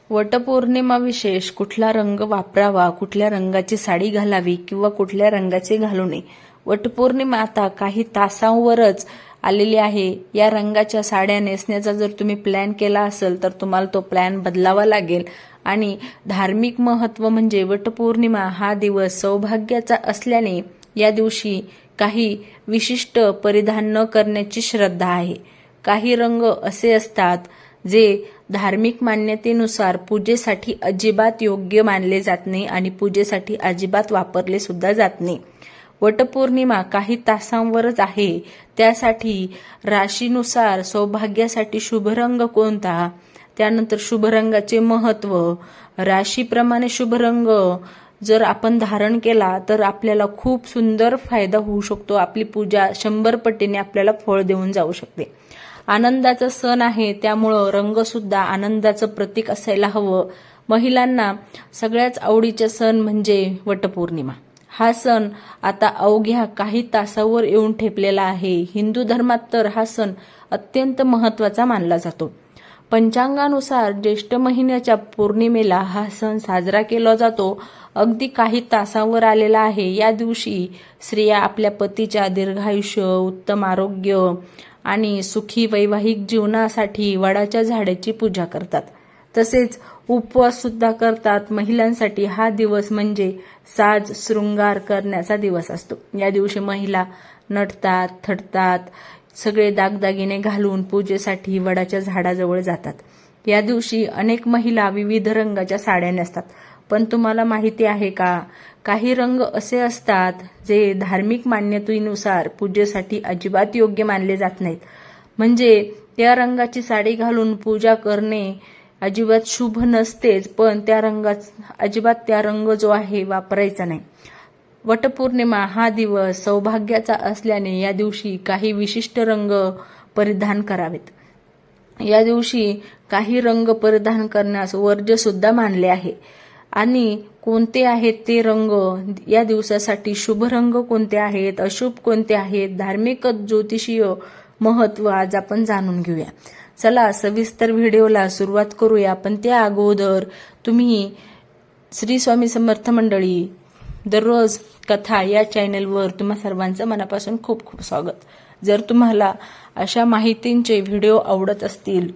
वटपौर्णिमा विशेष कुठला रंग वापरावा, कुठल्या रंगाची साडी घालावी किंवा कुठल्या रंगाचे घालू नये. वटपौर्णिमा आता काही तासांवरच आलेली आहे. या रंगाच्या साड्या नेसण्याचा जर तुम्ही प्लॅन केला असेल तर तुम्हाला तो प्लॅन बदलावा लागेल. आणि धार्मिक महत्त्व म्हणजे वटपौर्णिमा हा दिवस सौभाग्याचा असल्याने या दिवशी काही विशिष्ट परिधान न करण्याची श्रद्धा आहे. काही रंग असे असतात जे धार्मिक मान्यतेनुसार पूजेसाठी अजिबात योग्य मानले जात नाही आणि पूजेसाठी अजिबात वापरले सुद्धा जात नाही. वटपौर्णिमा काही तासांवरच आहे, त्यासाठी राशीनुसार सौभाग्यासाठी शुभ रंग कोणता, त्यानंतर शुभ रंगाचे महत्त्व, राशीप्रमाणे शुभ रंग जर आपण धारण केला तर आपल्याला खूप सुंदर फायदा होऊ शकतो. आपली पूजा 100 पटीने आपल्याला फळ देऊन जाऊ शकते. आनंदाचा सण आहे, त्यामुळं रंग सुद्धा आनंदाचं प्रतीक असायला हवं. महिलांना सगळ्याच आवडीचा सण म्हणजे वटपौर्णिमा. हा सण आता अवघ्या काही तासावर येऊन ठेपलेला आहे. हिंदू धर्मात तर हा सण अत्यंत महत्त्वाचा मानला जातो. पंचांगानुसार ज्येष्ठ महिन्याच्या पौर्णिमेला हा सण साजरा केला जातो. अगदी काही तासांवर आलेला आहे. या दिवशी स्त्रिया आपल्या पतीच्या दीर्घायुष्य, उत्तम आरोग्य आणि सुखी वैवाहिक जीवनासाठी वडाच्या झाडाची पूजा करतात. तसेच उपवास सुद्धा करतात. महिलांसाठी हा दिवस म्हणजे साज शृंगार करण्याचा दिवस असतो. या दिवशी महिला नटतात, थटतात, सगळे दागदागिने घालून पूजेसाठी वडाच्या झाडाजवळ जातात. या दिवशी अनेक महिला विविध रंगाच्या साड्या नेसतात. पण तुम्हाला माहिती आहे का, काही रंग असे असतात जे धार्मिक मान्यतेनुसार पूजेसाठी अजिबात योग्य मानले जात नाहीत. म्हणजे त्या रंगाची साडी घालून पूजा करणे अजिबात शुभ नसतेच, पण त्या रंग जो आहे वापरायचा नाही. वटपौर्णिमा हा दिवस सौभाग्याचा असल्याने या दिवशी काही विशिष्ट रंग परिधान करावेत. या दिवशी काही रंग परिधान करण्यास वर्ज्य सुद्धा मानले आहे. आणि कोणते आहेत ते रंग, या दिवसासाठी शुभ रंग कोणते आहेत, अशुभ कोणते आहेत, धार्मिक ज्योतिषीय महत्त्व आज आपण जाणून घेऊया. चला सविस्तर व्हिडिओला सुरुवात करूया. पण त्या अगोदर तुम्ही श्री स्वामी समर्थ मंडळी दररोज कथा या चॅनलवर तुम्हा सर्वांचं मनापासून खूप खूप स्वागत. जर तुम्हाला अशा माहितींचे व्हिडिओ आवडत असतील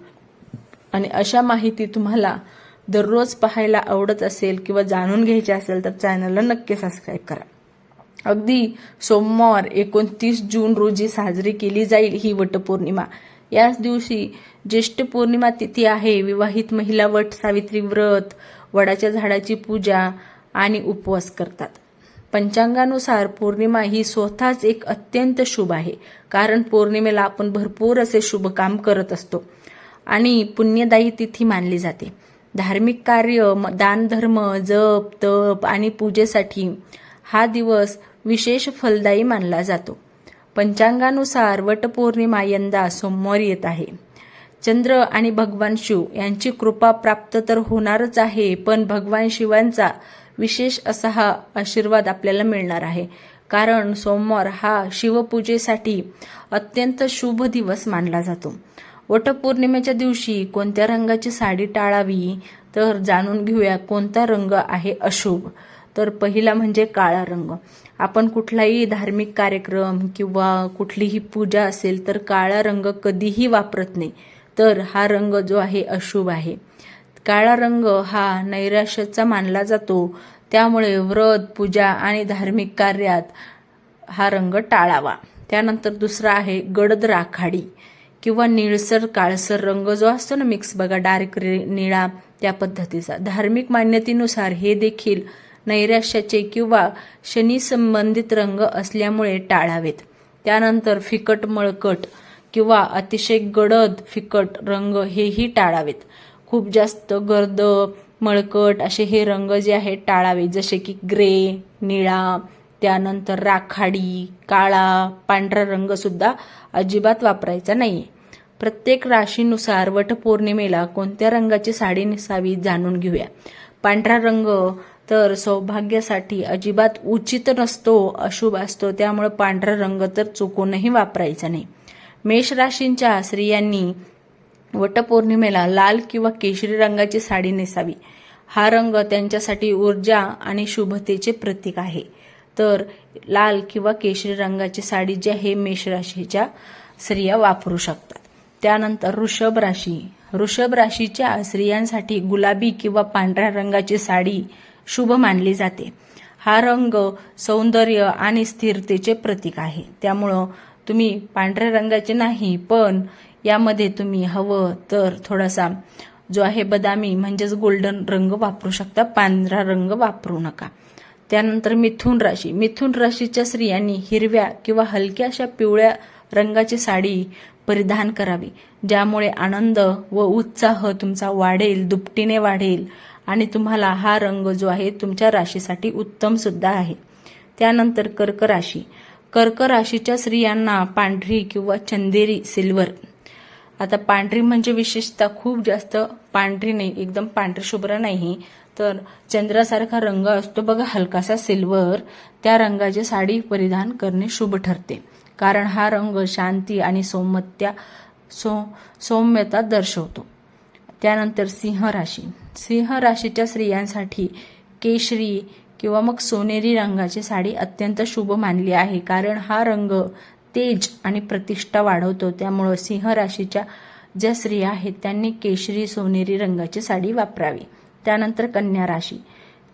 आणि अशा माहिती तुम्हाला दररोज पाहायला आवडत असेल किंवा जाणून घ्यायची असेल तर चॅनलला नक्की सबस्क्राईब करा. अगदी सोमवार 29 जून रोजी साजरी केली जाईल ही वटपौर्णिमा. याच दिवशी ज्येष्ठ पौर्णिमा तिथी आहे. विवाहित महिला वट सावित्री व्रत, वडाच्या झाडाची पूजा आणि उपवास करतात. पंचांगानुसार पौर्णिमा ही स्वतःच एक अत्यंत शुभ आहे, कारण पौर्णिमेला आपण भरपूर असे शुभ काम करत असतो आणि पुण्यदायी तिथी मानली जाते. धार्मिक कार्य, दान धर्म, जप तप आणि पूजेसाठी हा दिवस विशेष फलदायी मानला जातो. पंचांगानुसार वटपौर्णिमा यंदा सोमवारी येत आहे. चंद्र आणि भगवान शिव यांची कृपा प्राप्त तर होणारच आहे, पण भगवान शिवांचा विशेष असा हा आशीर्वाद आपल्याला मिळणार आहे. कारण सोमवार हा शिवपूजेसाठी अत्यंत शुभ दिवस मानला जातो. वटपौर्णिमेच्या दिवशी कोणत्या रंगाची साडी टाळावी तर जाणून घेऊया. कोणता रंग आहे अशुभ, तर पहिला म्हणजे काळा रंग. आपण कुठलाही धार्मिक कार्यक्रम किंवा कुठलीही पूजा असेल तर काळा रंग कधीही वापरत नाही, तर हा रंग जो आहे अशुभ आहे. काळा रंग हा नैराश्याचा मानला जातो, त्यामुळे व्रत, पूजा आणि धार्मिक कार्यात हा रंग टाळावा. त्यानंतर दुसरा आहे गडद राखाडी किंवा निळसर काळसर रंग जो असतो ना, मिक्स बघा, डार्क निळा, त्या पद्धतीचा. धार्मिक मान्यतेनुसार हे देखील नैराश्याचे किंवा शनी संबंधित रंग असल्यामुळे टाळावेत. त्यानंतर फिकट मळकट किंवा अतिशय गडद फिकट रंग हेही टाळावेत. खूप जास्त गर्द मळकट असे हे रंग जे आहेत टाळावे, जसे की ग्रे, निळा, त्यानंतर राखाडी, काळा, पांढरा रंग सुद्धा अजिबात वापरायचा नाहीये. प्रत्येक राशीनुसार वटपौर्णिमेला कोणत्या रंगाची साडी नेसावी जाणून घेऊया. पांढरा रंग तर सौभाग्यासाठी अजिबात उचित नसतो, अशुभ असतो, त्यामुळे पांढरा रंग तर चुकूनही वापरायचा नाही. मेष राशींच्या स्त्रियांनी वटपौर्णिमेला लाल किंवा केशरी रंगाची साडी नेसावी. हा रंग त्यांच्यासाठी ऊर्जा आणि शुभतेचे प्रतीक आहे. तर लाल किंवा केशरी रंगाची साडी जी आहे मेष राशीच्या स्त्रिया वापरू शकतात. त्यानंतर वृषभ राशी. वृषभ राशीच्या स्त्रियांसाठी गुलाबी किंवा पांढऱ्या रंगाची साडी शुभ मानली जाते. हा रंग सौंदर्य आणि स्थिरतेचे प्रतीक आहे. त्यामुळं तुम्ही पांढऱ्या रंगाचे नाही, पण यामध्ये तुम्ही हवं तर थोडासा जो आहे बदामी म्हणजेच गोल्डन रंग वापरू शकता, पांढरा रंग वापरू नका. त्यानंतर मिथुन राशी. मिथुन राशीच्या स्त्रियांनी हिरव्या किंवा हलक्या अशा पिवळ्या रंगाची साडी परिधान करावी, ज्यामुळे आनंद व उत्साह तुमचा वाढेल, दुपटीने वाढेल आणि तुम्हाला हा रंग जो आहे तुमच्या राशीसाठी उत्तम सुद्धा आहे. त्यानंतर कर्क राशी. कर्क राशीच्या स्त्रियांना पांढरी किंवा चंदेरी सिल्वर. आता पांढरी म्हणजे विशेषतः खूप जास्त पांढरी नाही, एकदम पांढरी शुभ्र नाही, तर चंद्रासारखा रंग असतो बघा हलकासा सिल्वर, त्या रंगाची साडी परिधान करणे शुभ ठरते. कारण हा रंग शांती आणि सौम्यता दर्शवतो. त्यानंतर सिंह राशी. सिंह राशीच्या स्त्रियांसाठी केशरी किंवा मग सोनेरी रंगाची साडी अत्यंत शुभ मानली आहे. कारण हा रंग तेज आणि प्रतिष्ठा वाढवतो. त्यामुळं सिंह राशीच्या ज्या स्त्रिया आहेत त्यांनी केशरी सोनेरी रंगाची साडी वापरावी. त्यानंतर कन्या राशी.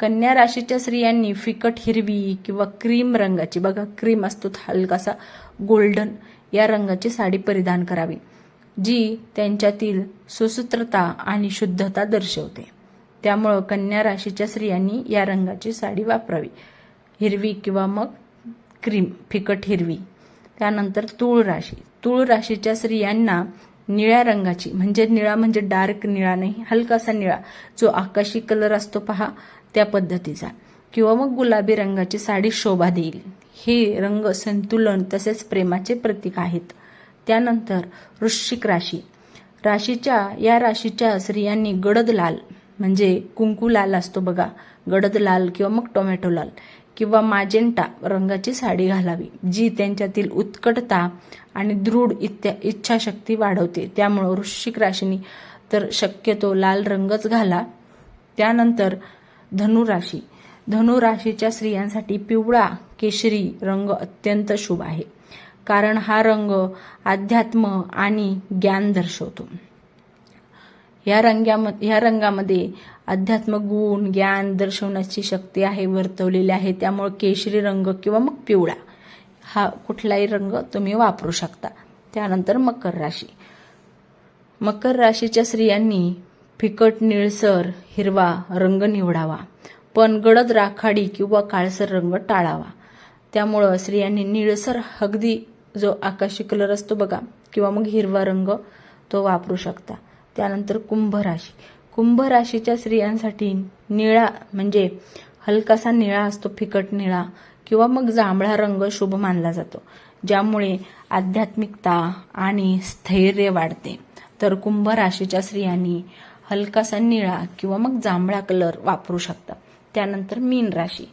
कन्या राशीच्या स्त्रियांनी फिकट हिरवी किंवा क्रीम रंगाची, बघा क्रीम असतो हलकासा गोल्डन, या रंगाची साडी परिधान करावी, जी त्यांच्यातील सुसूत्रता आणि शुद्धता दर्शवते. त्यामुळं कन्या राशीच्या स्त्रियांनी या रंगाची साडी वापरावी, हिरवी किंवा मग क्रीम फिकट हिरवी. त्यानंतर तूळ राशी. तूळ राशीच्या स्त्रियांना निळ्या रंगाची, म्हणजे निळा म्हणजे डार्क निळा नाही, हलकासा निळा जो आकाशी कलर असतो पहा त्या पद्धतीचा, किंवा मग गुलाबी रंगाची साडी शोभा देईल. हे रंग संतुलन तसेच प्रेमाचे प्रतीक आहेत. त्यानंतर वृश्चिक राशी. या राशीच्या स्त्रियांनी गडद लाल म्हणजे कुंकू लाल असतो बघा, गडद लाल किंवा मग टोमॅटो लाल किंवा माजेंटा रंगाची साडी घालावी, जी त्यांच्यातील उत्कटता आणि दृढ इच्छाशक्ती वाढवते. त्यामुळे वृश्चिक राशीनी तर शक्यतो लाल रंगच घाला. त्यानंतर धनुराशी. धनुराशीच्या स्त्रियांसाठी पिवळा केशरी रंग अत्यंत शुभ आहे. कारण हा रंग अध्यात्म आणि ज्ञान दर्शवतो. या रंगामध्ये अध्यात्म गुण ज्ञान दर्शवण्याची शक्ती आहे वर्तवलेली आहे. त्यामुळे केशरी रंग किंवा मग पिवळा हा कुठलाही रंग तुम्ही वापरू शकता. त्यानंतर मकर राशी. मकर राशीच्या स्त्रियांनी फिकट निळसर हिरवा रंग निवडावा, पण गडद राखाडी किंवा काळसर रंग टाळावा. त्यामुळं स्त्रियांनी निळसर अगदी जो आकाशी कलर असतो बघा किंवा मग हिरवा रंग तो वापरू शकता. त्यानंतर कुंभ राशी. कुंभ राशीच्या स्त्रियांसाठी निळा म्हणजे हलकासा निळा असतो, फिकट निळा किंवा मग जांभळा रंग शुभ मानला जातो, ज्यामुळे आध्यात्मिकता आणि स्थैर्य वाढते. तर कुंभ राशीच्या स्त्रियांनी हलकासा निळा किंवा मग जांभळा कलर वापरू शकता. त्यानंतर मीन राशी.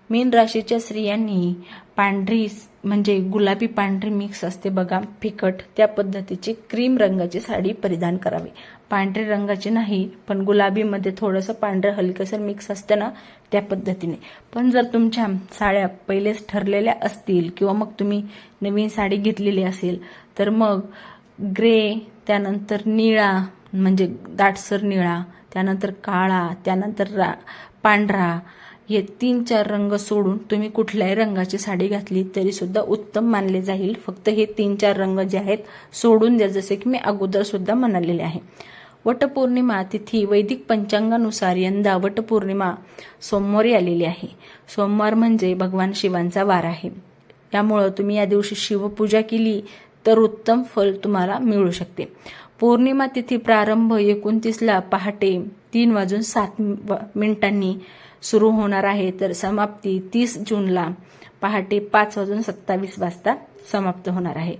मीन राशीच्या स्त्रियांनी पांढरी म्हणजे गुलाबी पांढरी मिक्स असते बघा फिकट, त्या पद्धतीची क्रीम रंगाची साडी परिधान करावी. पांढरी रंगाची नाही, पण गुलाबीमध्ये थोडंसं पांढरं हलकसर मिक्स असतं ना, त्या पद्धतीने. पण जर तुमच्या साड्या पहिलेच ठरलेल्या असतील किंवा मग तुम्ही नवीन साडी घेतलेली असेल तर मग ग्रे, त्यानंतर निळा म्हणजे दाटसर निळा, त्यानंतर काळा, त्यानंतर पांढरा, हे 3-4 रंग सोडून तुम्ही कुठल्याही रंगाची साडी घातली तरी सुद्धा उत्तम मानले जाईल. फक्त हे 3-4 रंग जे आहेत सोडून द्या, जसे की मी अगोदर सुद्धा म्हणालेले आहे. वटपौर्णिमा तिथी वैदिक पंचांगानुसार यंदा वटपौर्णिमा सोमवारी आलेली आहे. सोमवार म्हणजे भगवान शिवांचा वार आहे. त्यामुळं तुम्ही या दिवशी शिवपूजा केली तर उत्तम फल तुम्हाला मिळू शकते. पौर्णिमा तिथी प्रारंभ 29ला पहाटे 3:07 सुरू होणार आहे, तर समाप्ती 30 जूनला पहाटे 5:27 समाप्त होणार आहे.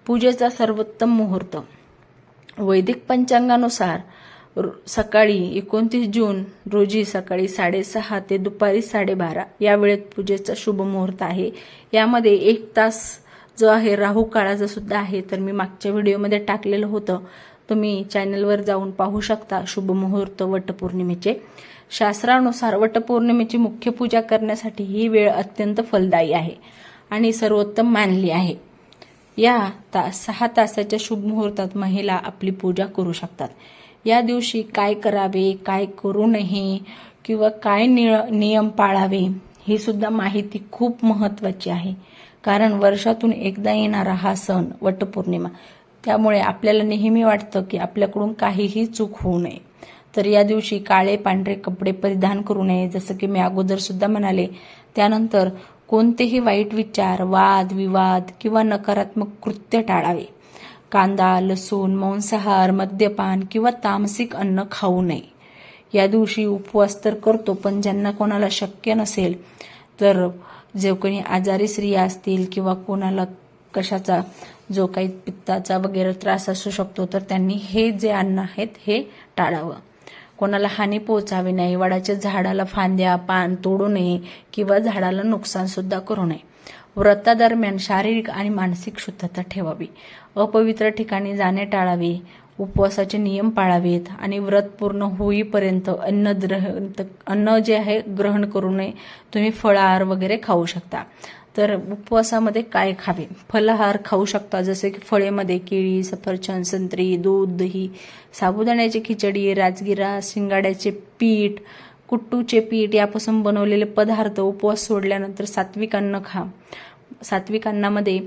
पूजेचा सर्वोत्तम मुहूर्त वैदिक पंचांगानुसार सकाळी 29 जून रोजी सकाळी 6:30 ते दुपारी 12:30 या वेळेत पूजेचा शुभ मुहूर्त आहे. यामध्ये 1 तास जो आहे राहू काळाचा सुद्धा आहे, तर मी मागच्या व्हिडिओमध्ये टाकलेलं होतं, तुम्ही चॅनलवर जाऊन पाहू शकता शुभ मुहूर्त वटपौर्णिमेचे. शास्त्रानुसार वटपौर्णिमेची मुख्य पूजा करण्यासाठी ही वेळ अत्यंत फलदायी आहे आणि सर्वोत्तम मानली आहे. या 6 तासाच्या शुभ मुहूर्तात महिला आपली पूजा करू शकतात. या दिवशी काय करावे, काय करू नये किंवा काय नियम पाळावे ही सुद्धा माहिती खूप महत्त्वाची आहे. कारण वर्षातून एकदा येणारा हा सण वटपौर्णिमा, त्यामुळे आपल्याला नेहमी वाटतं की आपल्याकडून काहीही चूक होऊ नये. तर या दिवशी काळे पांढरे कपडे परिधान करू नये, जसं की मी अगोदर सुद्धा म्हणाले. त्यानंतर कोणतेही वाईट विचार, वाद विवाद किंवा नकारात्मक कृत्य टाळावे. कांदा, लसूण, मांसाहार, मद्यपान किंवा तामसिक अन्न खाऊ नये. या दिवशी उपवास तर करतो, पण ज्यांना कोणाला शक्य नसेल, तर जे कोणी आजारी स्त्रिया असतील किंवा कोणाला कशाचा जो काही पित्ताचा वगैरे त्रास असू शकतो, तर त्यांनी हे जे अन्न आहेत हे टाळावं. कोणाला हानी पोहोचावी नाही. वडाच्या झाडाला फांद्या, पान तोडू नये किंवा झाडाला नुकसान सुद्धा करू नये. व्रतादरम्यान शारीरिक आणि मानसिक शुद्धता ठेवावी. अपवित्र ठिकाणी जाणे टाळावे. उपवासाचे नियम पाळावेत आणि व्रत पूर्ण होईपर्यंत अन्न जे आहे ग्रहण करू नये. तुम्ही फळाहार वगैरे खाऊ शकता. तर उपवासामध्ये काय खावे? फलाहार खाऊ शकता, जसे की फळेमध्ये केळी, सफरचंद, संत्री, दूध, दही, साबुदाण्याची खिचडी, राजगिरा, शिंगाड्याचे पीठ, कुट्टूचे पीठ यापासून बनवलेले पदार्थ. उपवास सोडल्यानंतर सात्विक अन्न खा. सात्विक अन्नामध्ये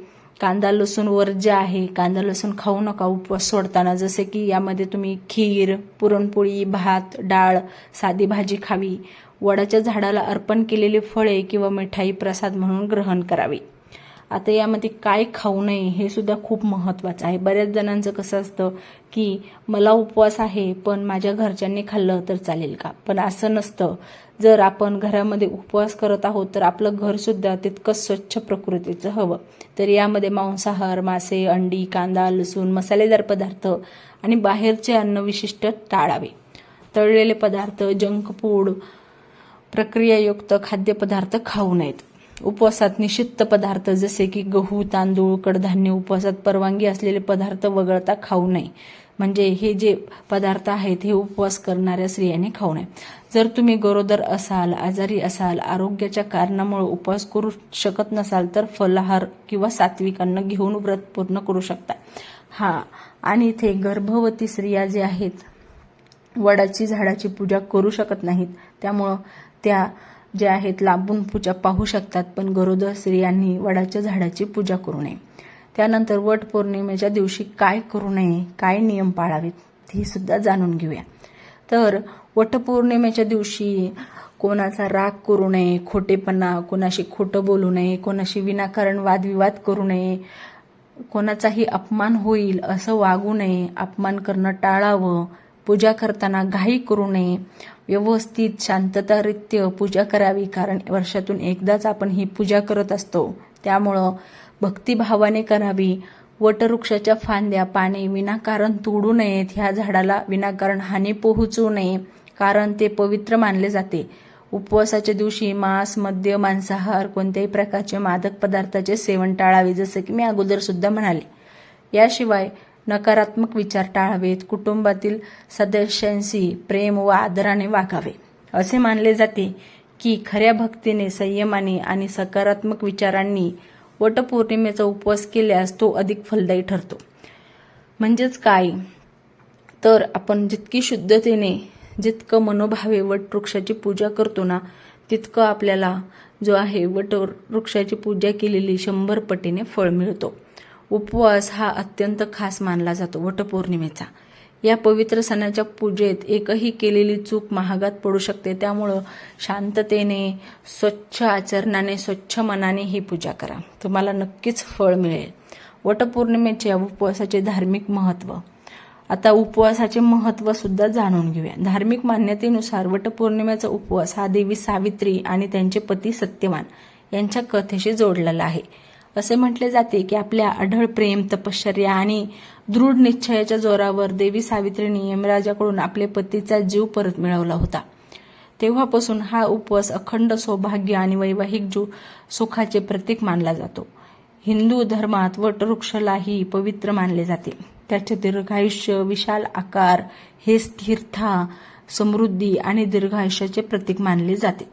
कांदा लसूण वर्ज्य आहे. कांदा लसूण खाऊ नका उपवास सोडताना. जसे की यामध्ये तुम्ही खीर, पुरणपोळी, भात, डाळ, साधी भाजी खावी. वडाच्या झाडाला अर्पण केलेली फळे किंवा मिठाई प्रसाद म्हणून ग्रहण करावी. आता यामध्ये काय खाऊ नये हे सुद्धा खूप महत्त्वाचं आहे. बऱ्याच जणांचं कसं असतं की मला उपवास आहे, पण माझ्या घरच्यांनी खाल्लं तर चालेल का? पण असं नसतं. जर आपण घरामध्ये उपवास करत आहोत तर आपलं घर सुद्धा तितकंच स्वच्छ प्रकृतीचं हवं. तर यामध्ये मांसाहार, मासे, अंडी, कांदा, लसूण, मसालेदार पदार्थ आणि बाहेरचे अन्न विशिष्ट टाळावे. तळलेले पदार्थ, जंक फूड, प्रक्रियायुक्त खाद्यपदार्थ खाऊ नयेत. उपवासात निषिद्ध पदार्थ जसे की गहू, तांदूळ, कडधान्य, उपवासात परवानगी असलेले पदार्थ वगळता खाऊ नये. म्हणजे हे जे पदार्थ आहेत हे उपवास करणाऱ्या स्त्रियांनी खाऊ नये. जर तुम्ही गरोदर असाल, आजारी असाल, आरोग्याच्या कारणामुळे उपवास करू शकत नसाल, तर फलाहार किंवा सात्विक अन्न घेऊन व्रत पूर्ण करू शकता. आणि इथे गर्भवती स्त्रिया जे आहेत वडाची झाडाची पूजा करू शकत नाहीत, त्यामुळं त्या ज्या आहेत लांबून पूजा पाहू शकतात, पण गरोदर स्त्रियांनी वडाच्या झाडाची पूजा करू नये. त्यानंतर वट पौर्णिमेच्या दिवशी काय करू नये, काय नियम पाळावेत ही सुद्धा जाणून घेऊया. तर वटपौर्णिमेच्या दिवशी कोणाचा राग करू नये, खोटेपणा, कोणाशी खोटं बोलू नये, कोणाशी विनाकारण वादविवाद करू नये, कोणाचाही अपमान होईल असं वागू नये, अपमान करणं टाळावं. पूजा करताना घाई करू नये. व्यवस्थित शांततारित्य पूजा करावी, कारण वर्षातून एकदाच आपण ही पूजा करत असतो, त्यामुळं भक्तिभावाने करावी. वटवृक्षाच्या फांद्या, पाने विनाकारण तोडू नयेत. ह्या झाडाला विनाकारण हानी पोहोचू नये, कारण ते पवित्र मानले जाते. उपवासाच्या दिवशी मांस, मद्य, मांसाहार, कोणत्याही प्रकारचे मादक पदार्थाचे सेवन टाळावे, जसं की मी अगोदर सुद्धा म्हणाले. याशिवाय नकारात्मक विचार टाळावेत. कुटुंबातील सदस्यांशी प्रेम व आदराने वागावे. असे मानले जाते की खऱ्या भक्तीने, संयमाने आणि सकारात्मक विचारांनी वटपौर्णिमेचा उपवास केल्यास तो अधिक फलदायी ठरतो. म्हणजेच काय, तर आपण जितकी शुद्धतेने, जितकं मनोभावे वटवृक्षाची पूजा करतो ना, तितकं आपल्याला जो आहे वटवृक्षाची पूजा केलेली 100 पटीने फळ मिळतो. उपवास हा अत्यंत खास मानला जातो वटपौर्णिमेचा. या पवित्र सणाच्या पूजेत एकही केलेली चूक महागात पडू शकते, त्यामुळं शांततेने, स्वच्छ आचरणाने, स्वच्छ मनाने ही पूजा करा. तुम्हाला नक्कीच फळ मिळेल. वटपौर्णिमेच्या उपवासाचे धार्मिक महत्त्व. आता उपवासाचे महत्त्व सुद्धा जाणून घेऊया. धार्मिक मान्यतेनुसार वटपौर्णिमेचा उपवास हा देवी सावित्री आणि त्यांचे पती सत्यवान यांच्या कथेशी जोडलेला आहे. असे म्हटले जाते की आपल्या अढळ प्रेम, तपश्चर्या आणि दृढ निश्चयाच्या जोरावर देवी सावित्रीने यमराजाकडून आपले पतीचा जीव परत मिळवला होता. तेव्हापासून हा उपवास अखंड सौभाग्य आणि वैवाहिक सुखाचे प्रतीक मानला जातो. हिंदू धर्मात वटवृक्षालाही पवित्र मानले जाते. त्याचे दीर्घायुष्य, विशाल आकार हे स्थिरता, समृद्धी आणि दीर्घायुष्याचे प्रतीक मानले जाते.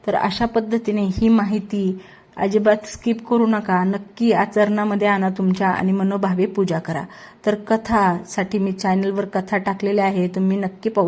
तर अशा पद्धतीने ही माहिती अजिबात स्किप करू नका, नक्की आचरणामध्ये आणा तुमच्या आणि मनोभावे पूजा करा. तर कथासाठी मी चॅनलवर कथा टाकलेल्या आहे, तुम्ही नक्की पाहू.